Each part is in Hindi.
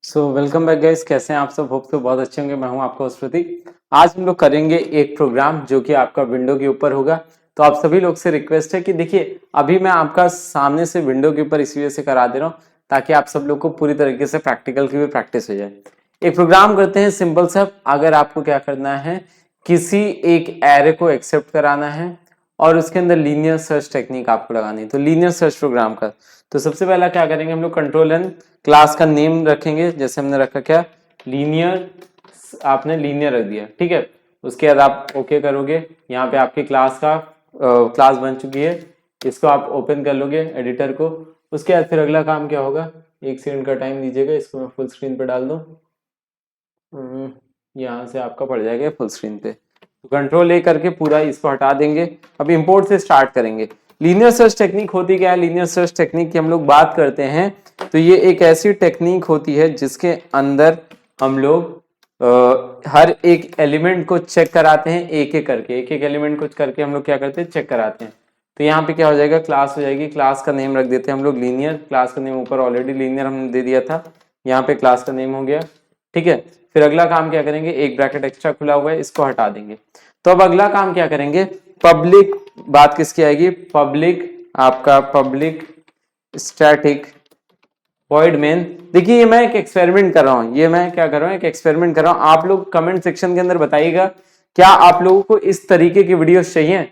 वेलकम बैक गाइस, कैसे हैं आप सब? होप तो बहुत अच्छे होंगे। मैं हूं आपका होस्ट प्रतीक। आज हम लोग करेंगे एक प्रोग्राम जो कि आपका विंडो के ऊपर होगा। तो आप सभी लोग से रिक्वेस्ट है कि देखिए, अभी मैं आपका सामने से विंडो के ऊपर इस वजह से करा दे रहा हूं ताकि आप सब लोग को पूरी तरीके से प्रैक्टिकल की भी प्रैक्टिस हो जाए। एक प्रोग्राम करते हैं सिंपल सा। अगर आपको क्या करना है, किसी एक एरे को एक्सेप्ट कराना है और उसके अंदर लीनियर सर्च टेक्निक आपको लगानी है। तो लीनियर सर्च प्रोग्राम का तो सबसे पहला क्या करेंगे, हम लोग कंट्रोल एन क्लास का नेम रखेंगे। जैसे हमने रखा क्या, लीनियर, आपने लीनियर रख दिया, ठीक है। उसके बाद आप ओके करोगे। यहाँ पे आपकी क्लास का क्लास बन चुकी है। इसको आप ओपन कर लोगे एडिटर को। उसके बाद फिर अगला काम क्या होगा, 1 सेकंड का टाइम दीजिएगा। इसको मैं फुल स्क्रीन पे डाल दूं। यहाँ से आपका पड़ जाएगा फुल स्क्रीन पे। तो कंट्रोल ए करके पूरा इसको हटा देंगे। अब इंपोर्ट से स्टार्ट करेंगे। लीनियर सर्च टेक्निक होती क्या है? लीनियर सर्च टेक्निक की हम लोग बात करते हैं तो ये एक ऐसी टेक्निक होती है जिसके अंदर हम लोग हर एक एलिमेंट को चेक कराते हैं एक एक एलिमेंट को करके हम लोग क्या करते हैं, चेक कराते हैं। तो यहाँ पे क्या हो जाएगा, क्लास हो जाएगी। क्लास का नेम रख देते हैं हम लोग लीनियर। क्लास का नेम ऊपर ऑलरेडी लीनियर हमने दे दिया था, यहाँ पे क्लास का नेम हो गया, ठीक है। फिर अगला काम क्या करेंगे, एक ब्रैकेट एक्स्ट्रा खुला हुआ है, इसको हटा देंगे। तो अब अगला काम क्या करेंगे, पब्लिक, बात किसकी आएगी, पब्लिक, आपका पब्लिक स्टैटिक वॉइड मेन। देखिए, ये मैं एक एक्सपेरिमेंट कर रहा हूं, ये मैं क्या कर रहा हूं, एक एक्सपेरिमेंट कर रहा हूं। आप लोग कमेंट सेक्शन के अंदर बताइएगा, क्या आप लोगों को इस तरीके की वीडियोस चाहिए,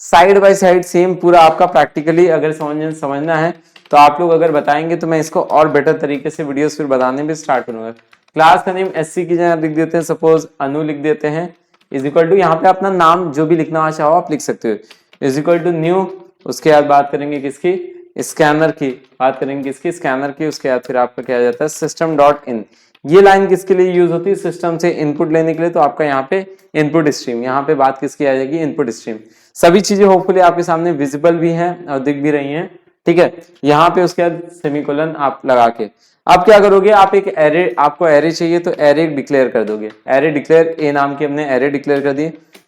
साइड बाय साइड सेम पूरा आपका प्रैक्टिकली अगर समझना है तो आप लोग अगर बताएंगे तो मैं इसको और बेटर तरीके से वीडियोस फिर बताने भी स्टार्ट करूंगा। क्लास का नेम एससी की जगह लिख देते हैं, सपोज अनु लिख देते हैं। इज इक्वल टू, यहाँ पे अपना नाम जो भी लिखना चाहो आप लिख सकते हो, इज इक्वल टू न्यू। उसके बाद बात करेंगे किसकी, स्कैनर की, बात करेंगे किसकी, स्कैनर की। उसके बाद फिर आपका क्या आ जाता है, सिस्टम डॉट इन। ये लाइन किसके लिए यूज होती है, सिस्टम से इनपुट लेने के लिए। तो आपका यहाँ पे इनपुट स्ट्रीम, यहाँ पे बात किसकी आ जाएगी, इनपुट स्ट्रीम। सभी चीजें होपफुली आपके सामने विजिबल भी हैं और दिख भी रही हैं, ठीक है। यहाँ पे उसके बाद सेमीकोलन आप लगा के आप क्या करोगे, आप एक एरे, आपको एरे चाहिए तो एरे डिक्लेयर कर दोगे। एरे डिक्लेयर, ए नाम की हमने एरे डिक्लेयर कर दी,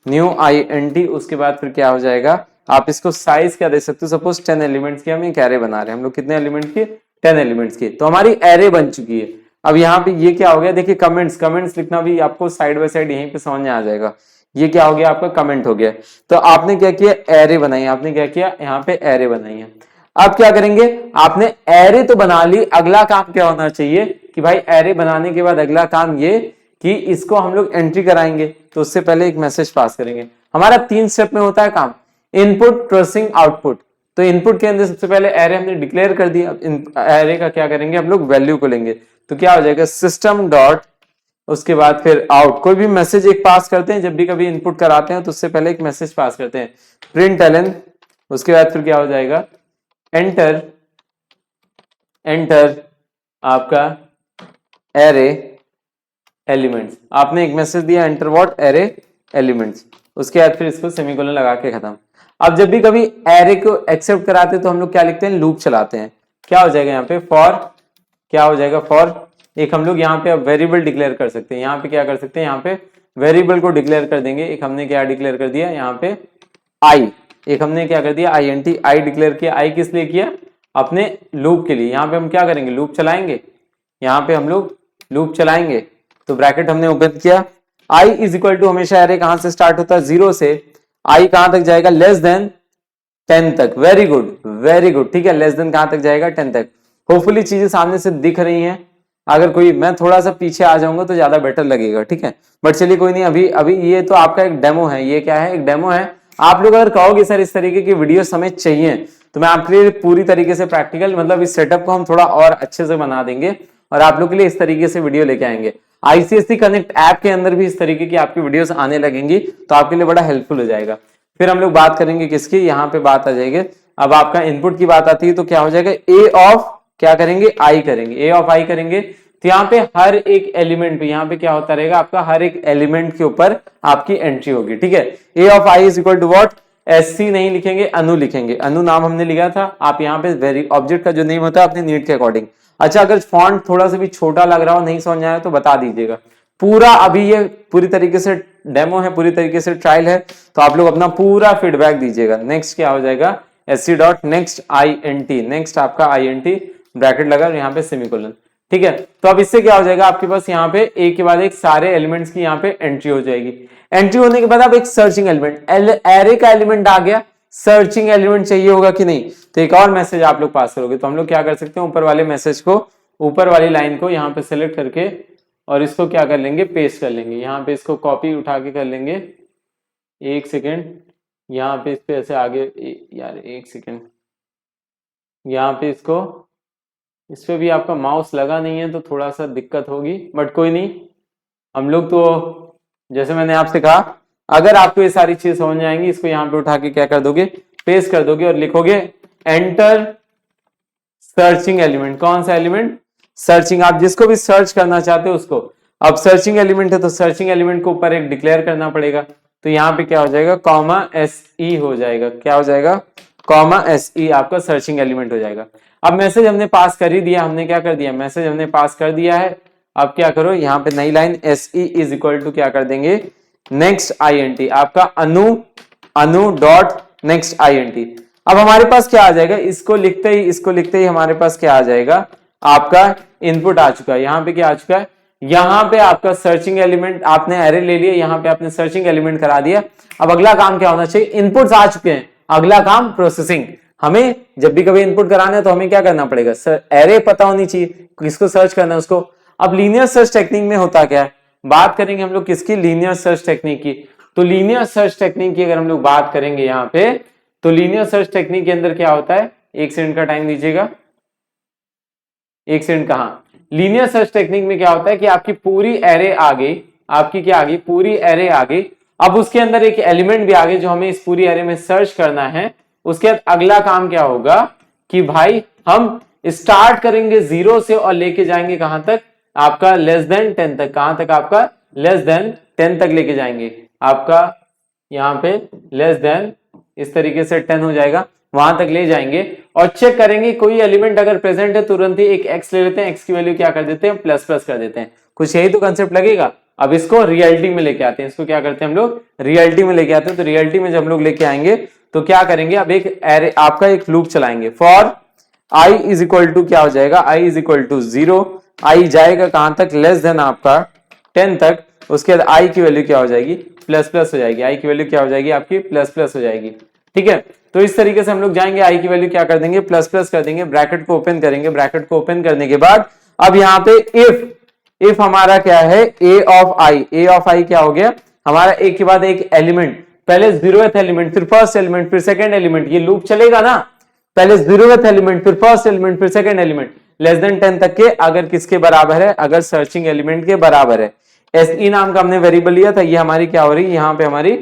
न्यू INT। उसके बाद फिर क्या हो जाएगा, आप इसको साइज क्या दे सकते हो, सपोज 10 एलिमेंट्स की हम एक एरे बना रहे हैं। हम लोग कितने एलिमेंट्स की, 10 एलिमेंट्स की। तो हमारी एरे बन चुकी है। अब यहाँ पे ये क्या हो गया, देखिए कमेंट्स लिखना भी आपको साइड बाय साइड यहीं पे समझ में आ जाएगा। ये क्या हो गया, आपका कमेंट हो गया। तो आपने क्या किया, एरे बनाई, आपने क्या किया, यहाँ पे एरे बनाई है। अब क्या करेंगे, आपने एरे तो बना ली, अगला काम क्या होना चाहिए कि भाई एरे बनाने के बाद अगला काम ये कि इसको हम लोग एंट्री कराएंगे। तो उससे पहले एक मैसेज पास करेंगे। हमारा 3 स्टेप में होता है काम, इनपुट, प्रोसेसिंग, आउटपुट। तो इनपुट के अंदर सबसे पहले एरे हमने डिक्लेयर कर दिया। एरे का क्या करेंगे, हम लोग वैल्यू को लेंगे। तो क्या हो जाएगा, सिस्टम डॉट, उसके बाद फिर आउट। कोई भी मैसेज एक पास करते हैं, जब भी कभी इनपुट कराते हैं तो उससे पहले एक मैसेज पास करते हैं, प्रिंट एलन। उसके बाद फिर क्या हो जाएगा, एंटर आपका एरे एलिमेंट्स। आपने एक मैसेज दिया, एंटर व्हाट, एरे एलिमेंट्स। उसके बाद फिर इसको सेमीकोलन लगा के खत्म। अब जब भी कभी एरे को एक्सेप्ट कराते हैं तो हम लोग क्या लिखते हैं, लूप चलाते हैं। क्या हो जाएगा यहाँ पे, फॉर, क्या हो जाएगा, फॉर। एक हम लोग यहाँ पे अब वेरिएबल डिक्लेयर कर सकते हैं। यहाँ पे क्या कर सकते हैं, यहाँ पे वेरिएबल को डिक्लेयर कर देंगे। एक हमने क्या डिक्लेयर कर दिया, यहाँ पे आई। एक हमने क्या कर दिया, INT, आई डिक्लेयर किया। आई किस लिए किया, अपने लूप के लिए। यहाँ पे हम क्या करेंगे, लूप चलाएंगे। यहाँ पे हम लोग लूप चलाएंगे। तो ब्रैकेट हमने ओपन किया। आई इज इक्वल टू, हमेशा एरे कहां से स्टार्ट होता है, 0 से। आई कहां तक जाएगा, लेस देन 10 तक। वेरी गुड, वेरी गुड, ठीक है। लेस देन कहां तक जाएगा, 10 तक। होपफुली चीजें सामने से दिख रही हैं। अगर कोई, मैं थोड़ा सा पीछे आ जाऊंगा तो ज्यादा बेटर लगेगा, ठीक है। बट चलिए कोई नहीं, अभी ये तो आपका एक डेमो है। ये क्या है, एक डेमो है। आप लोग अगर कहोगे सर इस तरीके की वीडियो हमें चाहिए, तो मैं आपके लिए पूरी तरीके से प्रैक्टिकल, मतलब इस सेटअप को हम थोड़ा और अच्छे से बना देंगे और आप लोग के लिए इस तरीके से वीडियो लेके आएंगे। ICSE कनेक्ट ऐप के अंदर भी इस तरीके की आपकी वीडियोस आने लगेंगी, तो आपके लिए बड़ा हेल्पफुल हो जाएगा। फिर हम लोग बात करेंगे किसकी, यहाँ पे बात आ जाएगी। अब आपका इनपुट की बात आती है तो क्या हो जाएगा, ए ऑफ, क्या करेंगे, आई करेंगे, ए ऑफ आई करेंगे। तो यहाँ पे हर एक एलिमेंट पे, यहाँ पे क्या होता रहेगा, आपका हर एक एलिमेंट के ऊपर आपकी एंट्री होगी, ठीक है। A of I is equal to what, SC नहीं लिखेंगे, अनु लिखेंगे। अनु नाम हमने लिखा था। आप यहाँ पे वेरी ऑब्जेक्ट का जो नेम होता है अपने नीड के अकॉर्डिंग। अच्छा, अगर फॉन्ट थोड़ा सा भी छोटा लग रहा हो, नहीं समझ आया तो बता दीजिएगा। पूरा अभी ये पूरी तरीके से डेमो है, पूरी तरीके से ट्रायल है, तो आप लोग अपना पूरा फीडबैक दीजिएगा। नेक्स्ट क्या हो जाएगा, SC dot next INT, next आपका INT ब्रैकेट लगा, यहाँ पे सेमीकोलन। ठीक है। तो अब इससे क्या हो जाएगा, आपके पास यहाँ पे एक के बाद एक सारे एलिमेंट्स की यहाँ पे एंट्री हो जाएगी। एंट्री होने के बाद अब एक सर्चिंग एलिमेंट, एरे का एलिमेंट आ गया, सर्चिंग एलिमेंट चाहिए होगा कि नहीं, तो एक और मैसेज आप लोग पास करोगे। तो हम लोग क्या कर सकते हैं, ऊपर वाले मैसेज को, ऊपर वाली लाइन को यहाँ पे सेलेक्ट करके और इसको क्या कर लेंगे, पेस्ट कर लेंगे। यहाँ पे इसको कॉपी उठा के कर लेंगे, एक सेकेंड, यहाँ पे इस पे ऐसे आगे, यार एक सेकेंड, यहाँ पे इसको, इस पे भी आपका माउस लगा नहीं है तो थोड़ा सा दिक्कत होगी, बट कोई नहीं, हम लोग तो जैसे मैंने आपसे कहा, अगर आपको ये सारी चीज समझ आएंगी, इसको यहाँ पे उठा के क्या कर दोगे, पेस्ट कर दोगे और लिखोगे एंटर सर्चिंग एलिमेंट। कौन सा एलिमेंट, सर्चिंग, आप जिसको भी सर्च करना चाहते हो उसको। अब सर्चिंग एलिमेंट है तो सर्चिंग एलिमेंट को ऊपर एक डिक्लेयर करना पड़ेगा, तो यहाँ पे क्या हो जाएगा, कॉमा SE हो जाएगा, क्या हो जाएगा, कॉमा SE आपका सर्चिंग एलिमेंट हो जाएगा। अब मैसेज हमने पास कर ही दिया, हमने क्या कर दिया, मैसेज हमने पास कर दिया है। अब क्या करो, यहाँ पे नई line SE is equal to क्या कर देंगे, नेक्स्ट INT, आपका अनु डॉट नेक्स्ट INT। अब हमारे पास क्या आ जाएगा, इसको लिखते ही हमारे पास क्या आ जाएगा, आपका इनपुट आ चुका है। यहाँ पे क्या आ चुका है, यहाँ पे आपका सर्चिंग एलिमेंट, आपने एरे ले लिया, यहाँ पे आपने सर्चिंग एलिमेंट करा दिया। अब अगला काम क्या होना चाहिए, इनपुट्स आ चुके हैं, अगला काम प्रोसेसिंग। हमें जब भी कभी इनपुट कराना है तो हमें क्या करना पड़ेगा, एरे पता होनी चाहिए, किसको सर्च करना है उसको। अब लीनियर सर्च टेक्निक में होता क्या है, बात करेंगे हम लोग किसकी, लीनियर सर्च टेक्निक की। तो लीनियर सर्च टेक्निक की अगर हम लोग बात करेंगे यहाँ पे, तो लीनियर सर्च टेक्निक के अंदर क्या होता है, एक सेकंड का टाइम दीजिएगा, एक सेकंड कहा, लीनियर सर्च टेक्निक में क्या होता है कि आपकी पूरी एरे आ गई, आपकी क्या आ गई, पूरी एरे आ गई। अब उसके अंदर एक एलिमेंट भी आ गए जो हमें इस पूरी एरे में सर्च करना है। उसके बाद अगला काम क्या होगा कि भाई हम स्टार्ट करेंगे 0 से और लेके जाएंगे कहां तक, आपका लेस देन 10 तक। कहां तक, आपका लेस देन 10 तक लेके जाएंगे, आपका यहाँ पे लेस देन, इस तरीके से 10 हो जाएगा, वहां तक ले जाएंगे और चेक करेंगे कोई एलिमेंट अगर प्रेजेंट है तुरंत ही एक x ले लेते हैं, x की वैल्यू क्या कर देते हैं, प्लस प्लस कर देते हैं। कुछ यही तो कंसेप्ट लगेगा। अब इसको रियलिटी में लेके आते हैं, इसको क्या करते हैं हम लोग, रियलिटी में लेके आते हैं। तो रियलिटी में जब हम लोग लेके आएंगे तो क्या करेंगे, अब एक एरे, आपका एक लूप चलाएंगे, for i is equal to क्या हो जाएगा, i is equal to 0, i जाएगा कहां तक, लेस देन आपका 10 तक। उसके बाद i की वैल्यू क्या हो जाएगी, प्लस प्लस हो जाएगी, i की वैल्यू क्या हो जाएगी आपकी, प्लस प्लस हो जाएगी। ठीक है, तो इस तरीके से हम लोग जाएंगे, i की वैल्यू क्या कर देंगे, प्लस प्लस कर देंगे, ब्रैकेट को ओपन करेंगे, ब्रैकेट को ओपन करने के बाद अब यहाँ पे इफ हमारा क्या है, a ऑफ i क्या हो गया, हमारा एक के बाद एक एलिमेंट, पहले 0th एलिमेंट, फिर फर्स्ट एलिमेंट, फिर सेकंड एलिमेंट, ये लूप चलेगा ना, पहले 0th एलिमेंट, फिर फर्स्ट एलिमेंट, फिर सेकंड एलिमेंट, लेस देन 10 तक के, अगर किसके बराबर है, अगर सर्चिंग एलिमेंट के बराबर है। SE नाम का हमने वेरिएबल लिया था, ये हमारी क्या हो रही है, यहाँ पे हमारी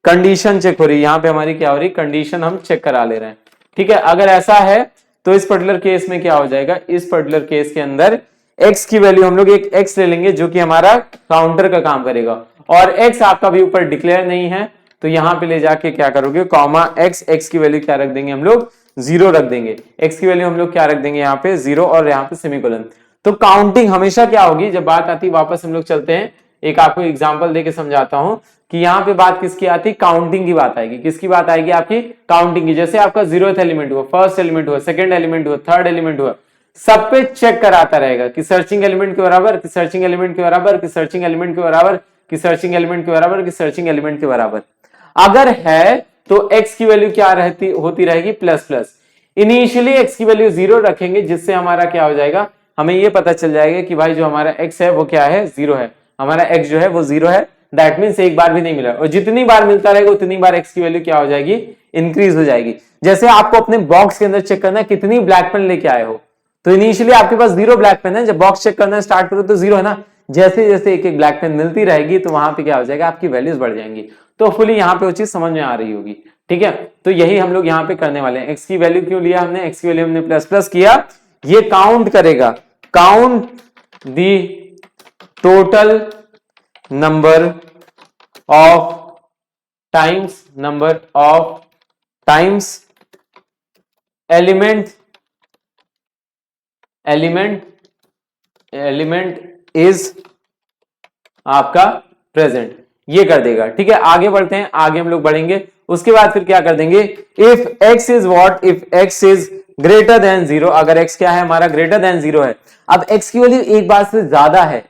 कंडीशन चेक हो रही है, यहाँ पे हमारी क्या हो रही है, कंडीशन हम चेक करा ले रहे हैं। ठीक है, अगर ऐसा है तो इस पर्टिकुलर केस में क्या हो जाएगा, इस पर्टिकुलर केस के अंदर x की वैल्यू हम लोग एक x ले लेंगे जो कि हमारा काउंटर का काम करेगा, और x आपका भी ऊपर डिक्लेयर नहीं है तो यहां पे ले जाके क्या करोगे, कॉमा x की वैल्यू क्या रख देंगे हम लोग, 0 रख देंगे, x की वैल्यू हम लोग क्या रख देंगे यहाँ पे 0 और यहाँ पे सेमीकोलन। तो काउंटिंग हमेशा क्या होगी, जब बात आती, वापस हम लोग चलते हैं, एक आपको एग्जांपल देके समझाता हूं कि यहाँ पे बात किसकी आती, काउंटिंग की बात आएगी। किसकी बात आएगी, आपकी काउंटिंग की। जैसे आपका 0th एलिमेंट हुआ, फर्स्ट एलिमेंट हुआ, सेकंड एलिमेंट हुआ, थर्ड एलिमेंट हुआ, सब पे चेक कराता रहेगा कि सर्चिंग एलिमेंट के बराबर, कि सर्चिंग एलिमेंट के बराबर, कि सर्चिंग एलिमेंट के बराबर, कि सर्चिंग एलिमेंट के बराबर, कि सर्चिंग एलिमेंट के बराबर। अगर है तो x की वैल्यू क्या होती रहेगी, प्लस प्लस। इनिशियली x की वैल्यू 0 रखेंगे, जिससे हमारा क्या हो जाएगा, हमें ये पता चल जाएगा कि भाई जो हमारा x है वो क्या है, 0 है, हमारा x जो है वो 0 है। दैट मीन्स एक बार भी नहीं मिला, और जितनी बार मिलता रहेगा उतनी बार x की वैल्यू क्या हो जाएगी, इंक्रीज हो जाएगी। जैसे आपको अपने बॉक्स के अंदर चेक करना है कितनी ब्लैक पेन लेके आए हो, तो इनिशियली आपके पास 0 ब्लैक पेन है, जब बॉक्स चेक करना स्टार्ट करो तो 0 है ना, जैसे जैसे एक एक ब्लैक पेन मिलती रहेगी तो वहां पे क्या हो जाएगा, आपकी वैल्यूज बढ़ जाएंगी। तो फुली यहाँ पे वो चीज समझ में आ रही होगी। ठीक है, तो यही हम लोग यहाँ पे करने वाले हैं। x की वैल्यू क्यों लिया हमने, x की वैल्यू हमने प्लस प्लस किया, ये काउंट करेगा, count the total number of times element is आपका प्रेजेंट, ये कर देगा। ठीक है, आगे बढ़ते हैं, आगे हम लोग बढ़ेंगे। उसके बाद फिर क्या कर देंगे, if x is what, if x is greater than 0, अगर x क्या है हमारा, ग्रेटर देन 0 है। अब x की वैल्यू एक बार से ज्यादा है,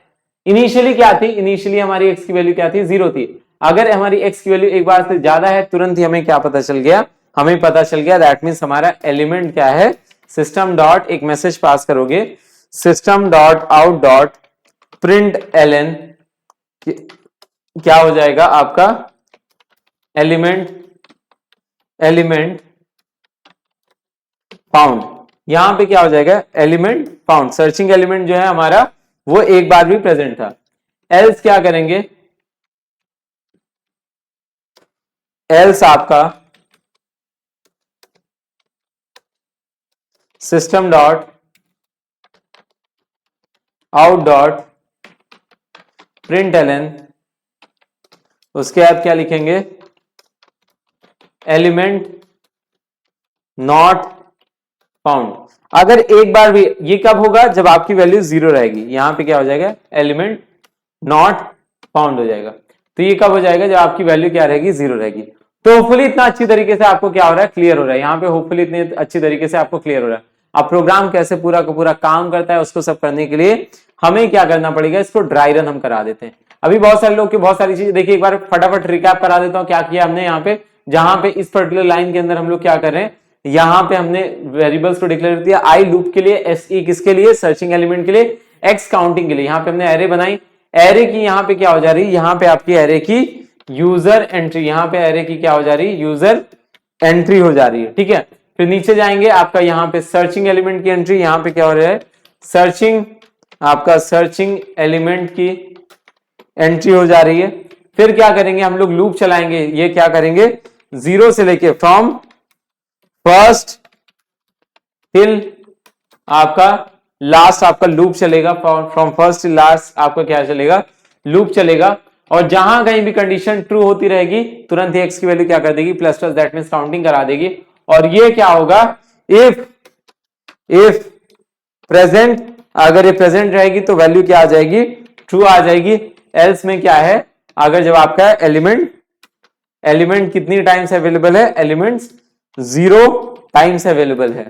इनिशियली क्या थी, इनिशियली हमारी x की वैल्यू क्या थी, 0 थी। अगर हमारी x की वैल्यू एक बार से ज्यादा है, तुरंत ही हमें क्या पता चल गया, हमें पता चल गया दैट मीन्स हमारा एलिमेंट क्या है, सिस्टम डॉट एक मैसेज पास करोगे, system dot out dot println क्या हो जाएगा आपका, एलिमेंट फाउंड। यहां पे क्या हो जाएगा, एलिमेंट फाउंड, सर्चिंग एलिमेंट जो है हमारा वो एक बार भी प्रेजेंट था। एल्स क्या करेंगे, एल्स आपका system dot out dot println, उसके बाद क्या लिखेंगे, एलिमेंट नॉट फाउंड। अगर एक बार भी, ये कब होगा, जब आपकी वैल्यू 0 रहेगी, यहां पे क्या हो जाएगा, एलिमेंट नॉट फाउंड हो जाएगा। तो ये कब हो जाएगा, जब आपकी वैल्यू क्या रहेगी, 0 रहेगी। तो होपफुली इतना अच्छी तरीके से आपको क्या हो रहा है, क्लियर हो रहा है। यहाँ पे होपफुली इतनी अच्छी तरीके से आपको क्लियर हो रहा है। अब प्रोग्राम कैसे पूरा का पूरा काम करता है, उसको सब करने के लिए हमें क्या करना पड़ेगा, इसको ड्राई रन हम करा देते हैं। अभी बहुत सारे लोग की बहुत सारी चीजें देखिए, एक बार फटाफट रिकैप करा देता हूं क्या किया हमने यहाँ पे। जहां पे इस पर्टिकुलर लाइन के अंदर हम लोग क्या कर रहे हैं, यहां पे हमने वेरिएबल्स को डिक्लेयर कर दिया, आई लूप के लिए, एस ई किसके लिए, सर्चिंग एलिमेंट के लिए, एक्स काउंटिंग के लिए। यहाँ पे हमने एरे बनाई, एरे की यहाँ पे क्या हो जा रही है, यहाँ पे आपकी एरे की यूजर एंट्री, यहाँ पे एरे की क्या हो जा रही है, यूजर एंट्री हो जा रही है, ठीक है। फिर नीचे जाएंगे, आपका यहाँ पे सर्चिंग एलिमेंट की एंट्री, यहाँ पे क्या हो रहा है, सर्चिंग, आपका सर्चिंग एलिमेंट की एंट्री हो जा रही है। फिर क्या करेंगे हम लोग, लूप चलाएंगे, ये क्या करेंगे, 0 से लेके फ्रॉम फर्स्ट टिल आपका लास्ट आपका लूप चलेगा, फ्रॉम फर्स्ट टिल लास्ट आपका क्या चलेगा, लूप चलेगा। और जहां कहीं भी कंडीशन ट्रू होती रहेगी, तुरंत ही एक्स की वैल्यू क्या कर देगी, plus plus, that means counting करा देगी। और ये क्या होगा, इफ प्रेजेंट, अगर ये प्रेजेंट रहेगी तो वैल्यू क्या आ जाएगी, ट्रू आ जाएगी। एल्स में क्या है, अगर जब आपका एलिमेंट कितनी टाइम्स अवेलेबल है, एलिमेंट्स 0 टाइम्स अवेलेबल है,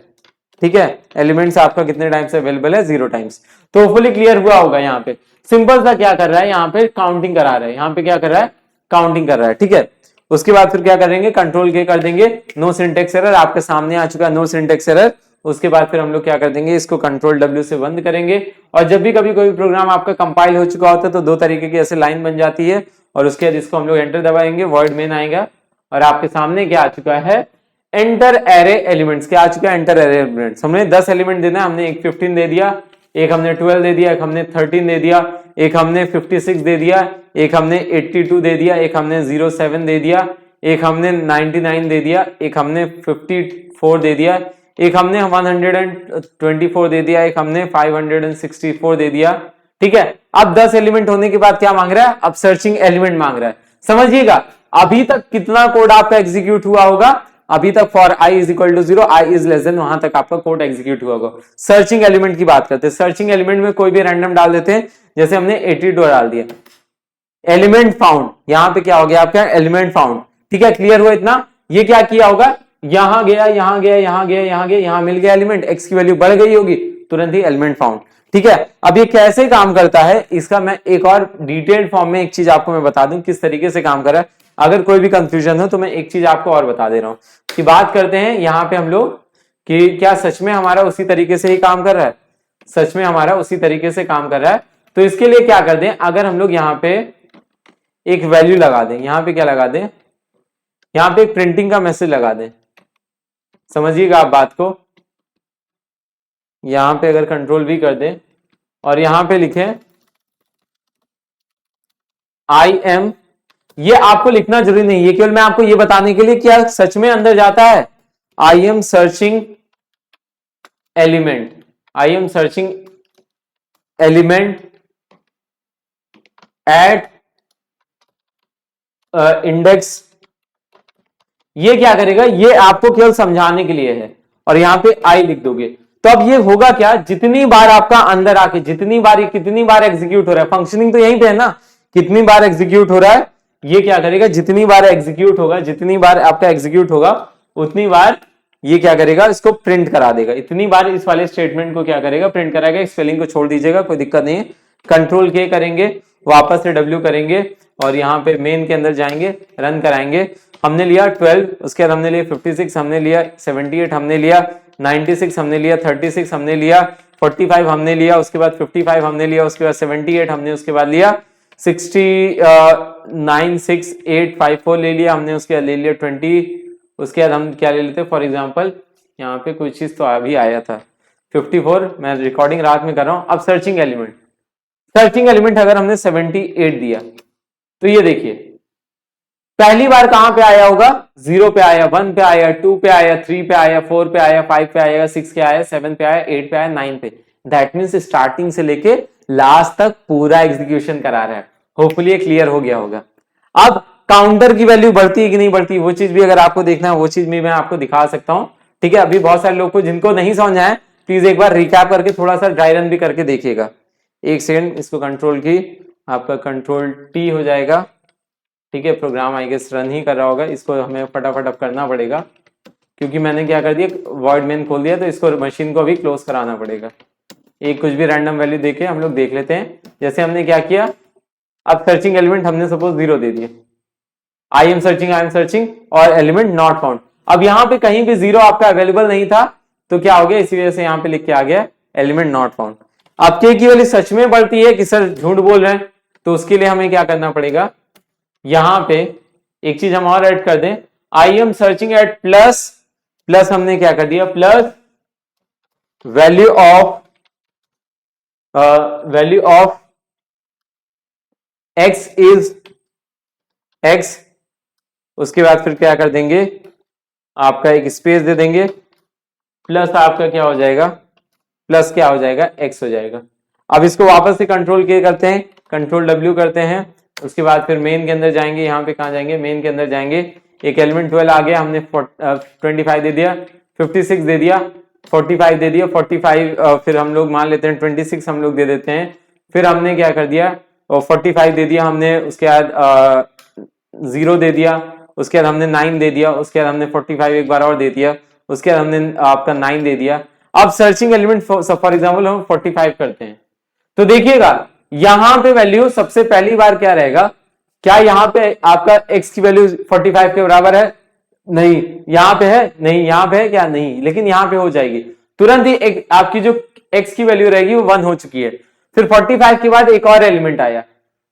ठीक है। एलिमेंट्स आपका कितने टाइम्स अवेलेबल है, 0 टाइम्स। तो फुली क्लियर हुआ होगा। यहाँ पे सिंपल सा क्या कर रहा है, यहाँ पे काउंटिंग करा रहा है, यहाँ पे क्या कर रहा है, काउंटिंग कर रहा है, ठीक है। उसके बाद फिर क्या करेंगे, कंट्रोल के कर देंगे, नो सिंटेक्स एरर आपके सामने आ चुका है, नो सिंटेक्स एरर। उसके बाद फिर हम लोग क्या कर देंगे, इसको कंट्रोल W से बंद करेंगे। और जब भी कभी कोई प्रोग्राम आपका कंपाइल हो चुका होता है तो 2 तरीके की ऐसे लाइन बन जाती है, और उसके बाद इसको हम लोग एंटर दबाएंगे, वॉइड मेन आएगा, और आपके सामने क्या आ चुका है, एंटर एरे एलिमेंट्स। क्या आ चुका है, एंटर एरे एलिमेंट्स। हमने 10 एलिमेंट देना है, हमने एक 15 दे दिया, एक हमने 12 दे दिया, एक हमने 13 दे दिया, एक हमने 56 दे दिया, एक हमने 82 दे दिया, एक हमने 07 दे दिया, एक हमने 99 दे दिया, एक हमने 54 दे दिया, एक हमने 124 दे दिया, एक हमने 564 दे दिया, ठीक है। अब 10 एलिमेंट होने के बाद क्या मांग रहा है, अब सर्चिंग एलिमेंट मांग रहा है। समझिएगा अभी तक कितना कोड आपका एग्जीक्यूट हुआ होगा, अभी तक for i is equal to 0, i is less than, वहां तक आपका कोड एग्जीक्यूट हुआ होगा। सर्चिंग एलिमेंट की बात करते हैं, सर्चिंग एलिमेंट में कोई भी रैंडम डाल देते हैं, जैसे हमने 82 डाल दिया, एलिमेंट फाउंड, यहां पे क्या हो गया आपका, एलिमेंट फाउंड, ठीक है। क्लियर हुआ इतना। ये क्या किया होगा, यहां गया, यहां गया, यहां गया, यहां गया, यहां मिल गया एलिमेंट, एक्स की वैल्यू बढ़ गई होगी, तुरंत ही एलिमेंट फाउंड, ठीक है। अब ये कैसे काम करता है, इसका मैं एक और डिटेल्ड फॉर्म में एक चीज आपको मैं बता दूं किस तरीके से काम कर रहा है। अगर कोई भी कंफ्यूजन हो तो मैं एक चीज आपको और बता दे रहा हूं कि बात करते हैं यहां पे हम लोग कि क्या सच में हमारा उसी तरीके से ही काम कर रहा है, सच में हमारा उसी तरीके से काम कर रहा है। तो इसके लिए क्या कर दें, अगर हम लोग यहाँ पे एक वैल्यू लगा दें, यहां पे क्या लगा दें, यहां पे एक प्रिंटिंग का मैसेज लगा दें, समझिएगा आप बात को। यहां पे अगर कंट्रोल V कर दें और यहां पे लिखें आई एम, ये आपको लिखना जरूरी नहीं, ये केवल मैं आपको ये बताने के लिए क्या सच में अंदर जाता है, I am searching element, I am searching element at index. ये क्या करेगा, ये आपको केवल समझाने के लिए है, और यहां पे आई लिख दोगे। तो अब ये होगा क्या, जितनी बार आपका अंदर आके, जितनी बार एग्जीक्यूट हो रहा है, फंक्शनिंग तो यहीं पे है ना, कितनी बार एग्जीक्यूट हो रहा है, ये क्या करेगा, जितनी बार एग्जीक्यूट होगा, जितनी बार आपका एग्जीक्यूट होगा, उतनी बार ये क्या करेगा, इसको प्रिंट करा देगा। इतनी बार इस वाले स्टेटमेंट को क्या करेगा, प्रिंट कराएगा। स्पेलिंग को छोड़ दीजिएगा, कोई दिक्कत नहीं है। कंट्रोल के करेंगे, वापस से W करेंगे और यहाँ पे मेन के अंदर जाएंगे, रन कराएंगे। हमने लिया 12, उसके बाद हमने लिया 56, हमने लिया 78, हमने लिया 96, हमने लिया 36, हमने लिया 45, हमने लिया उसके बाद 55, हमने लिया उसके बाद 78, हमने उसके बाद लिया 696854 ले लिया हमने, उसके बाद ले लिया 20, उसके बाद हम क्या ले लेते, फॉर एग्जांपल यहाँ पे कोई चीज तो अभी आया था 54, मैं रिकॉर्डिंग रात में कर रहा हूं। अब सर्चिंग एलिमेंट अगर हमने 78 दिया तो ये देखिए पहली बार कहां पे आया होगा, 0 पे आया, 1 पे आया, 2 पे आया, 3 पे आया, 4 पे आया, 5 पे आएगा, 6 पे आया, 7 पे आया, 8 पे आया, 9 पे। दैट मीन्स स्टार्टिंग से लेके लास्ट तक पूरा एग्जीक्यूशन करा रहा है। होपफुली ये क्लियर हो गया होगा। अब काउंटर की वैल्यू बढ़ती है कि नहीं बढ़ती, वो चीज भी अगर आपको देखना है, वो चीज भी मैं आपको दिखा सकता हूं। ठीक है, अभी बहुत सारे लोग को जिनको नहीं समझ आया, प्लीज एक बार रिकैप करके थोड़ा सा ड्राई रन भी करके देखिएगा। एक सेकंड, इसको कंट्रोल की, आपका कंट्रोल T हो जाएगा। ठीक है, प्रोग्राम आई गेस रन ही कर रहा होगा, इसको हमें फटाफट अब करना पड़ेगा क्योंकि मैंने क्या कर दिया, वॉइड मेन खोल दिया, तो इसको मशीन को अभी क्लोज कराना पड़ेगा। एक कुछ भी रैंडम वैल्यू देके हम लोग देख लेते हैं। जैसे हमने क्या किया, अब सर्चिंग एलिमेंट हमने सपोज 0 दे दिया, आई एम सर्चिंग और एलिमेंट नॉट फाउंड। अब यहाँ पे कहीं भी 0 आपका अवेलेबल नहीं था, तो क्या हो गया, इसी वजह से यहाँ पे लिख के आ गया एलिमेंट नॉट फाउंड। अब के की वैल्यू सच में बढ़ती है कि सर झूठ बोल रहे हैं, तो उसके लिए हमें क्या करना पड़ेगा, यहां पे एक चीज हम और ऐड कर दें, I am searching at plus हमने क्या कर दिया, plus value of x is x. उसके बाद फिर क्या कर देंगे, आपका एक स्पेस दे देंगे, प्लस आपका क्या हो जाएगा, प्लस क्या हो जाएगा, एक्स हो जाएगा। अब इसको वापस से कंट्रोल के करते हैं, कंट्रोल W करते हैं, उसके बाद फिर मेन के अंदर जाएंगे, यहाँ पे कहाँ जाएंगे, मेन के अंदर जाएंगे। एक एलिमेंट 12 आ गया, हमने 25 दे दिया, 56 दे दिया, 45 दे दिया, 45 फिर हम लोग मान लेते हैं 26 हम लोग दे देते हैं। फिर हमने क्या कर दिया, 45 दे दिया हमने, उसके बाद 0 दे दिया, उसके बाद हमने 9 दे दिया, उसके बाद हमने 45 एक बार और दे दिया, उसके बाद हमने आपका 9 दे दिया। अब सर्चिंग एलिमेंट फॉर एग्जाम्पल हम 45 करते हैं, तो देखिएगा यहां पे वैल्यू सबसे पहली बार क्या रहेगा, क्या यहां पे आपका x की वैल्यू 45 के बराबर है, नहीं, यहां पे है, नहीं, यहां पे है क्या, नहीं, लेकिन यहां पे हो जाएगी तुरंत ही। आपकी जो x की वैल्यू रहेगी वो 1 हो चुकी है। फिर 45 के बाद एक और एलिमेंट आया,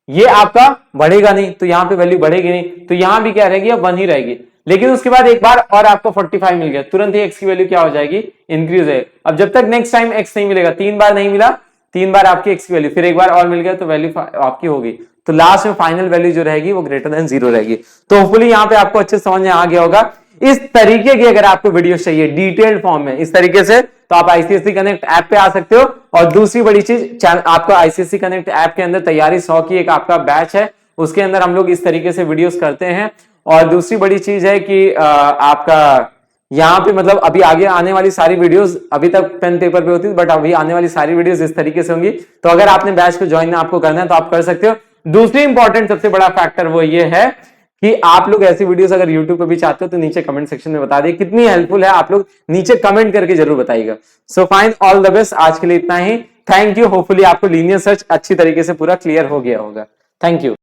ये आपका बढ़ेगा नहीं, तो यहां पे वैल्यू बढ़ेगी नहीं, तो यहां भी क्या रहेगी, अब 1 ही रहेगी। लेकिन उसके बाद एक बार और आपको 45 मिल गया, तुरंत ही x की वैल्यू क्या हो जाएगी, इंक्रीज है। अब जब तक नेक्स्ट टाइम x नहीं मिलेगा, 3 बार नहीं मिला, 3 बार आपकी x की वैल्यू, फिर एक बार और मिल गया तो वैल्यू आपकी होगी, तो लास्ट में फाइनल वैल्यू जो रहेगी वो ग्रेटर देन 0 रहेगी। तो होपफुली यहाँ पे आपको अच्छे समझ में आ गया होगा। इस तरीके की अगर आपको वीडियो चाहिए डिटेल्ड फॉर्म में इस तरीके से, तो आप आईसीएससी कनेक्ट ऐप पे आ सकते हो। और दूसरी बड़ी चीज, आपका आईसीएससी कनेक्ट ऐप के अंदर तैयारी 100 की एक आपका बैच है, उसके अंदर हम लोग इस तरीके से वीडियोस करते हैं। और दूसरी बड़ी चीज है कि आपका यहाँ पे मतलब अभी आगे आने वाली सारी वीडियोस, अभी तक पेन पेपर पे होती थी, बट अभी आने वाली सारी वीडियोस इस तरीके से होंगी। तो अगर आपने बैच को ज्वाइन आपको करना है तो आप कर सकते हो। दूसरी इंपॉर्टेंट सबसे बड़ा फैक्टर वो ये है कि आप लोग ऐसी वीडियोस अगर यूट्यूब पे भी चाहते हो तो नीचे कमेंट सेक्शन में बता दिए कितनी हेल्पफुल है, आप लोग नीचे कमेंट करके जरूर बताइएगा। So fine, all the best, आज के लिए इतना ही। Thank you. होपफुली आपको लीनियर सर्च अच्छी तरीके से पूरा क्लियर हो गया होगा। Thank you.